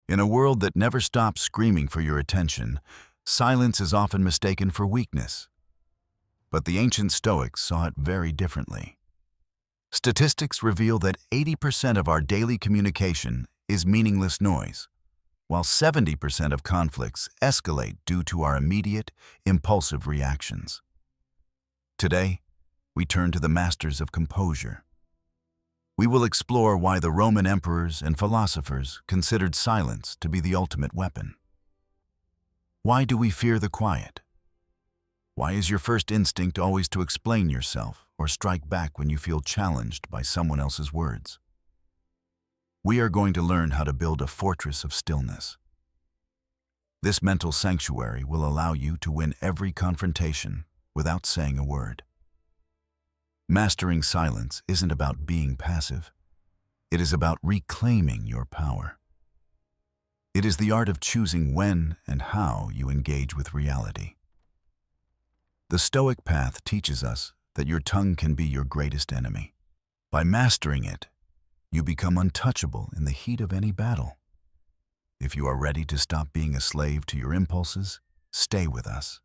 In a world that never stops screaming for your attention, silence is often mistaken for weakness. But the ancient Stoics saw it very differently. Statistics reveal that 80% of our daily communication is meaningless noise, while 70% of conflicts escalate due to our immediate, impulsive reactions. Today, we turn to the masters of composure. We will explore why the Roman emperors and philosophers considered silence to be the ultimate weapon. Why do we fear the quiet? Why is your first instinct always to explain yourself or strike back when you feel challenged by someone else's words? We are going to learn how to build a fortress of stillness. This mental sanctuary will allow you to win every confrontation without saying a word. Mastering silence isn't about being passive. It is about reclaiming your power. It is the art of choosing when and how you engage with reality. The Stoic path teaches us that your tongue can be your greatest enemy. By mastering it, you become untouchable in the heat of any battle. If you are ready to stop being a slave to your impulses, stay with us.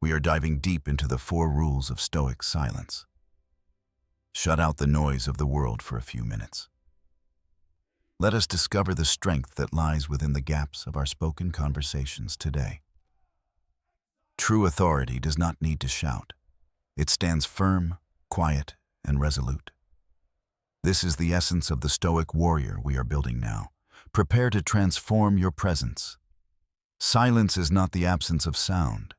We are diving deep into the 4 rules of Stoic silence. Shut out the noise of the world for a few minutes. Let us discover the strength that lies within the gaps of our spoken conversations today. True authority does not need to shout. It stands firm, quiet, and resolute. This is the essence of the Stoic warrior we are building now. Prepare to transform your presence. Silence is not the absence of sound.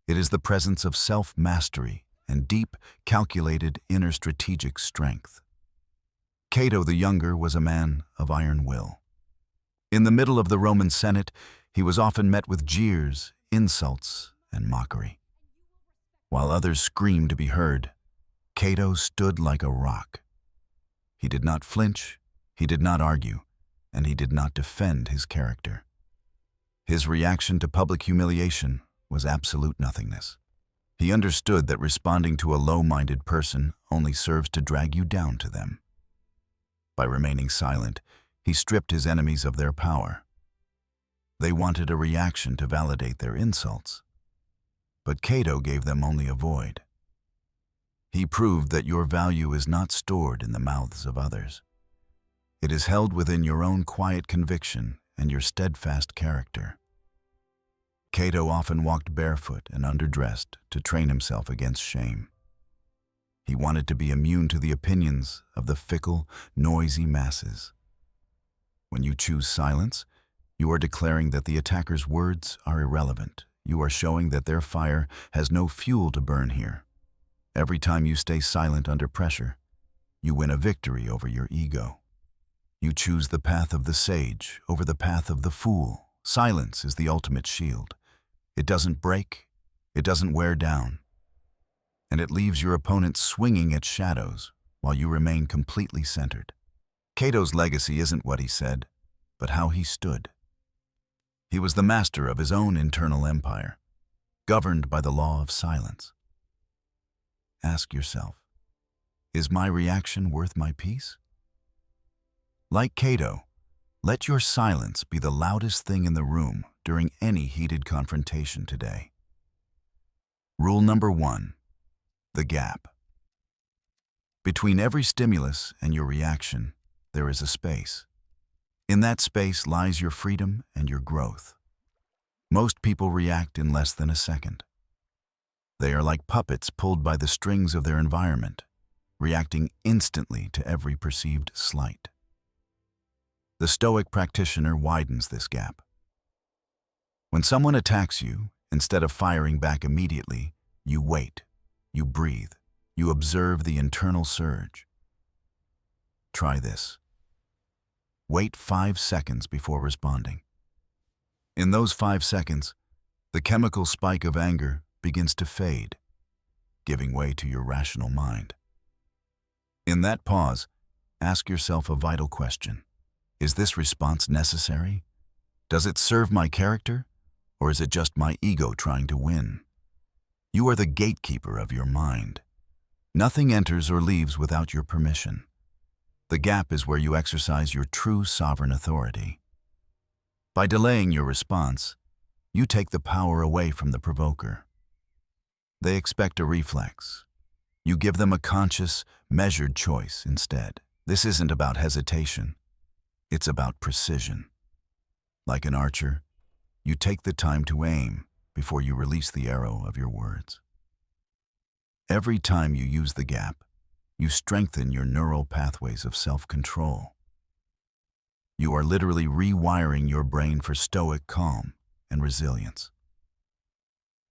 It is the presence of self-mastery and deep, calculated inner strategic strength. Cato the Younger was a man of iron will. In the middle of the Roman Senate, he was often met with jeers, insults, and mockery. While others screamed to be heard, Cato stood like a rock. He did not flinch, he did not argue, and he did not defend his character. His reaction to public humiliation was absolute nothingness. He understood that responding to a low-minded person only serves to drag you down to them. By remaining silent, he stripped his enemies of their power. They wanted a reaction to validate their insults, but Cato gave them only a void. He proved that your value is not stored in the mouths of others. It is held within your own quiet conviction and your steadfast character. Cato often walked barefoot and underdressed to train himself against shame. He wanted to be immune to the opinions of the fickle, noisy masses. When you choose silence, you are declaring that the attacker's words are irrelevant. You are showing that their fire has no fuel to burn here. Every time you stay silent under pressure, you win a victory over your ego. You choose the path of the sage over the path of the fool. Silence is the ultimate shield. It doesn't break, it doesn't wear down, and it leaves your opponent swinging at shadows while you remain completely centered. Cato's legacy isn't what he said, but how he stood. He was the master of his own internal empire, governed by the law of silence. Ask yourself, is my reaction worth my peace? Like Cato, let your silence be the loudest thing in the room during any heated confrontation today. Rule number 1, the gap. Between every stimulus and your reaction, there is a space. In that space lies your freedom and your growth. Most people react in less than a second. They are like puppets pulled by the strings of their environment, reacting instantly to every perceived slight. The Stoic practitioner widens this gap. When someone attacks you, instead of firing back immediately, you wait, you breathe, you observe the internal surge. Try this. Wait 5 seconds before responding. In those 5 seconds, the chemical spike of anger begins to fade, giving way to your rational mind. In that pause, ask yourself a vital question. Is this response necessary? Does it serve my character, or is it just my ego trying to win? You are the gatekeeper of your mind. Nothing enters or leaves without your permission. The gap is where you exercise your true sovereign authority. By delaying your response, you take the power away from the provoker. They expect a reflex. You give them a conscious, measured choice instead. This isn't about hesitation. It's about precision. Like an archer, you take the time to aim before you release the arrow of your words. Every time you use the gap, you strengthen your neural pathways of self-control. You are literally rewiring your brain for stoic calm and resilience.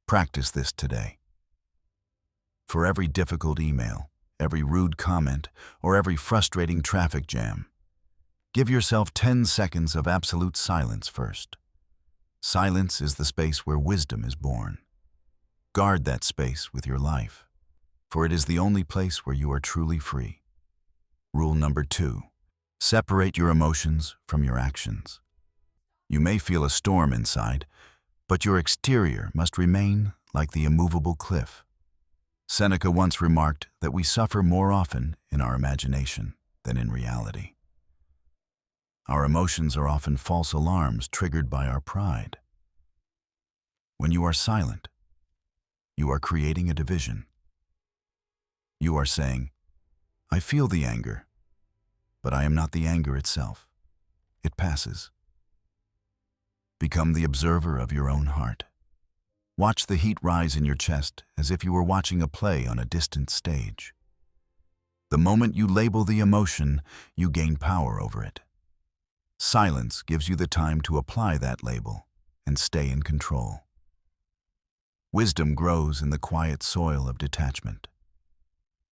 Practice this today. For every difficult email, every rude comment, or every frustrating traffic jam, give yourself 10 seconds of absolute silence first. Silence is the space where wisdom is born. Guard that space with your life, for it is the only place where you are truly free. Rule number 2. Separate your emotions from your actions. You may feel a storm inside, but your exterior must remain like the immovable cliff. Seneca once remarked that we suffer more often in our imagination than in reality. Our emotions are often false alarms triggered by our pride. When you are silent, you are creating a division. You are saying, I feel the anger, but I am not the anger itself. It passes. Become the observer of your own heart. Watch the heat rise in your chest as if you were watching a play on a distant stage. The moment you label the emotion, you gain power over it. Silence gives you the time to apply that label and stay in control. Wisdom grows in the quiet soil of detachment.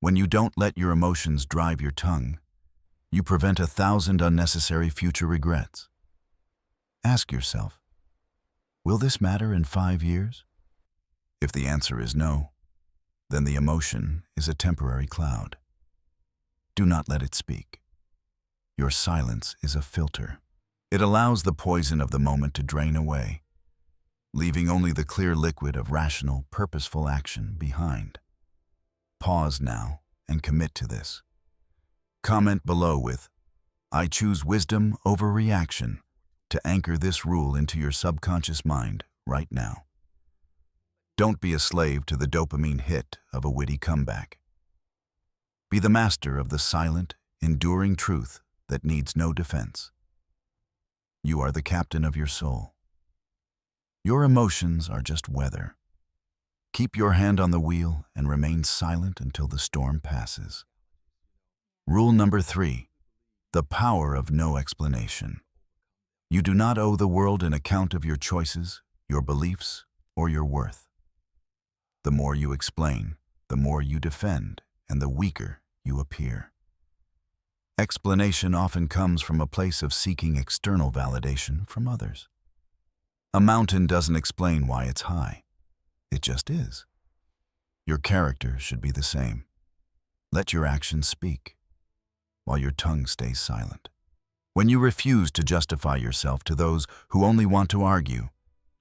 When you don't let your emotions drive your tongue, you prevent 1,000 unnecessary future regrets. Ask yourself, will this matter in 5 years? If the answer is no, then the emotion is a temporary cloud. Do not let it speak. Your silence is a filter. It allows the poison of the moment to drain away, leaving only the clear liquid of rational, purposeful action behind. Pause now and commit to this. Comment below with, I choose wisdom over reaction, to anchor this rule into your subconscious mind right now. Don't be a slave to the dopamine hit of a witty comeback. Be the master of the silent, enduring truth that needs no defense. You are the captain of your soul. Your emotions are just weather. Keep your hand on the wheel and remain silent until the storm passes. Rule number 3, the power of no explanation. You do not owe the world an account of your choices, your beliefs, or your worth. The more you explain, the more you defend, and the weaker you appear. Explanation often comes from a place of seeking external validation from others. A mountain doesn't explain why it's high. It just is. Your character should be the same. Let your actions speak, while your tongue stays silent. When you refuse to justify yourself to those who only want to argue,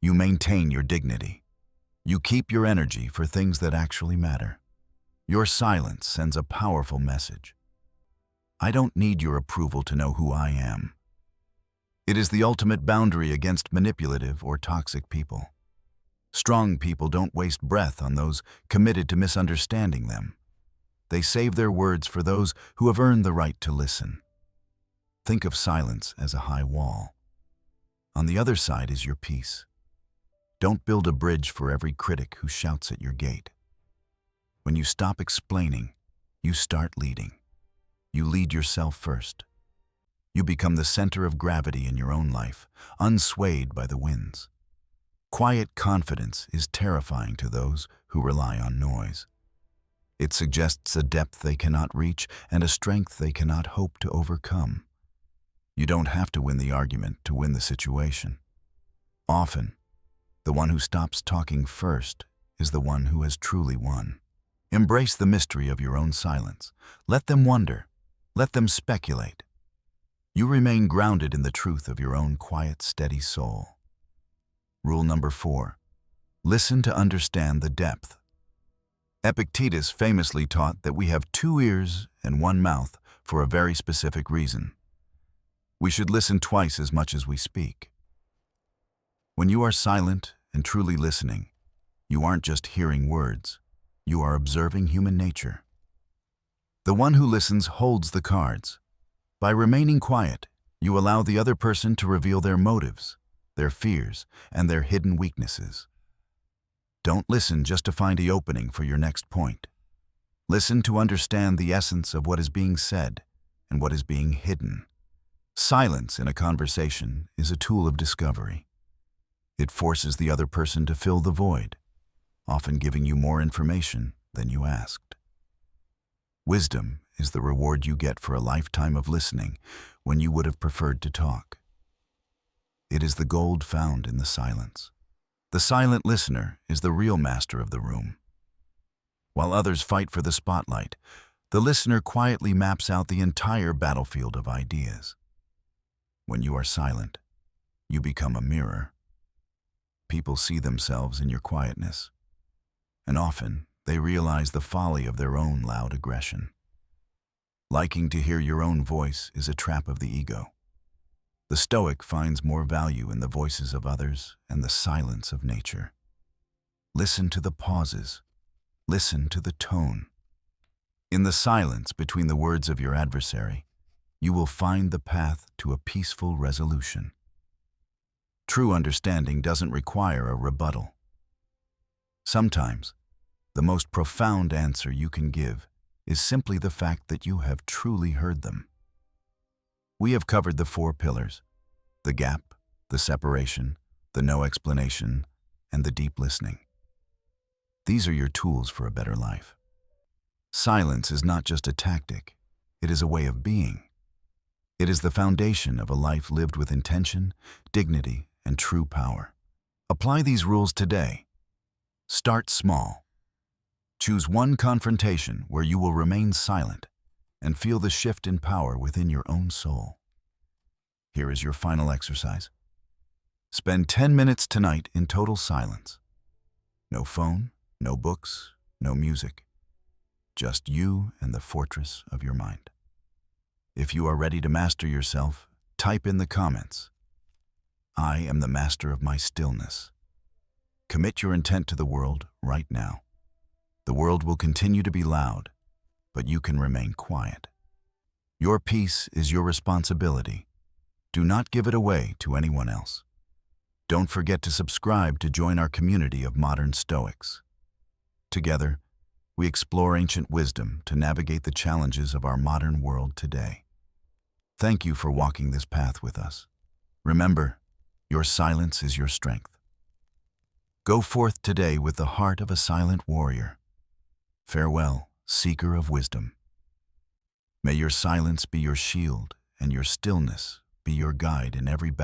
you maintain your dignity. You keep your energy for things that actually matter. Your silence sends a powerful message. I don't need your approval to know who I am. It is the ultimate boundary against manipulative or toxic people. Strong people don't waste breath on those committed to misunderstanding them. They save their words for those who have earned the right to listen. Think of silence as a high wall. On the other side is your peace. Don't build a bridge for every critic who shouts at your gate. When you stop explaining, you start leading. You lead yourself first. You become the center of gravity in your own life, unswayed by the winds. Quiet confidence is terrifying to those who rely on noise. It suggests a depth they cannot reach and a strength they cannot hope to overcome. You don't have to win the argument to win the situation. Often, the one who stops talking first is the one who has truly won. Embrace the mystery of your own silence. Let them wonder. Let them speculate. You remain grounded in the truth of your own quiet, steady soul. Rule number 4. Listen to understand the depth. Epictetus famously taught that we have 2 ears and 1 mouth for a very specific reason. We should listen twice as much as we speak. When you are silent and truly listening, you aren't just hearing words, you are observing human nature. The one who listens holds the cards. By remaining quiet, you allow the other person to reveal their motives, their fears, and their hidden weaknesses. Don't listen just to find the opening for your next point. Listen to understand the essence of what is being said and what is being hidden. Silence in a conversation is a tool of discovery. It forces the other person to fill the void, often giving you more information than you asked. Wisdom is the reward you get for a lifetime of listening when you would have preferred to talk. It is the gold found in the silence. The silent listener is the real master of the room. While others fight for the spotlight, the listener quietly maps out the entire battlefield of ideas. When you are silent, you become a mirror. People see themselves in your quietness, and often they realize the folly of their own loud aggression. Liking to hear your own voice is a trap of the ego. The Stoic finds more value in the voices of others and the silence of nature. Listen to the pauses. Listen to the tone. In the silence between the words of your adversary, you will find the path to a peaceful resolution. True understanding doesn't require a rebuttal. Sometimes, the most profound answer you can give is simply the fact that you have truly heard them. We have covered the 4 pillars: the gap, the separation, the no explanation, and the deep listening. These are your tools for a better life. Silence is not just a tactic, it is a way of being. It is the foundation of a life lived with intention, dignity, and true power. Apply these rules today. Start small. Choose one confrontation where you will remain silent and feel the shift in power within your own soul. Here is your final exercise. Spend 10 minutes tonight in total silence. No phone, no books, no music. Just you and the fortress of your mind. If you are ready to master yourself, type in the comments, "I am the master of my stillness." Commit your intent to the world right now. The world will continue to be loud, but you can remain quiet. Your peace is your responsibility. Do not give it away to anyone else. Don't forget to subscribe to join our community of modern Stoics. Together, we explore ancient wisdom to navigate the challenges of our modern world today. Thank you for walking this path with us. Remember, your silence is your strength. Go forth today with the heart of a silent warrior. Farewell, seeker of wisdom. May your silence be your shield and your stillness be your guide in every battle.